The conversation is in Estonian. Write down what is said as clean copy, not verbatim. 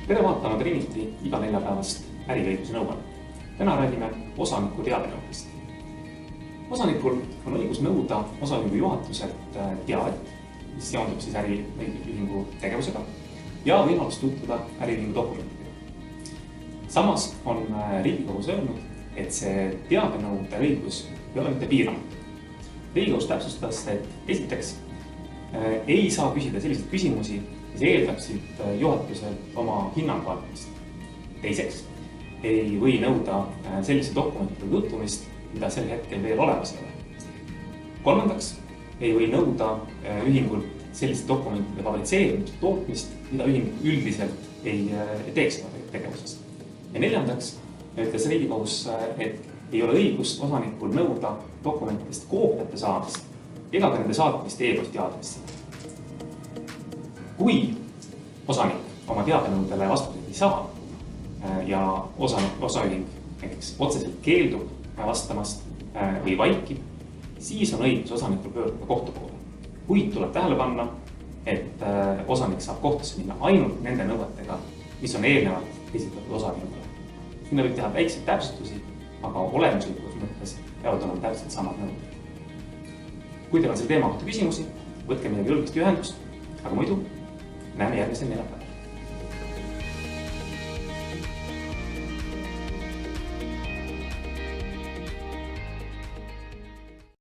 Tere vaatama Trinity iga neljapäevast äriõiguse nõuannet. Täna räägime osaniku teabenõudest. Osanikul on õigus nõuda osaühingu juhatuselt teavet, mis seondub siis äriühingu tegevusega ja võimalus tutvuda äriühingu dokumentidega. Samas on Riigikohus öelnud, et see teabenõude õigus ei ole mitte piiramatu. Riigikohus täpsustas, et esiteks ei saa küsida selliseid küsimusi, mis eeldaksid juhatuselt oma hinnangu andmist. Teiseks ei või nõuda sellise dokumentide tutvumist, mida sel hetkel veel olemas ei ole. Kolmandaks ei või nõuda ühingult selliste dokumentide fabritseerimist, tootmist, mida ühing üldiselt ei teeks tegevuses. Ja neljandaks ütles Riigikohus, et ei ole õigust osanikul nõuda dokumentidest koopiate saamist ega ka nende saatmist e-posti aadressi. Kui osanik oma teabenõudele vastuseid ei saa ja osaühing näiteks otseselt keeldub vastamast või vaikib, siis on õigus osanikul pöörduda kohtu poole. Kuid tuleb tähele panna, et osanik saab kohtusse minna ainult nende nõuetega, mis on eelnevalt esitatud osaühingule. Sinna võib teha väikseid täpsustusi, aga olemuslikus mõttes peavad olema täpselt samad nõuded. Kui teil on selle teema kohta küsimusi, võtke midagi julgesti ühendust, aga muidu näeme järgmisel neljapäeval.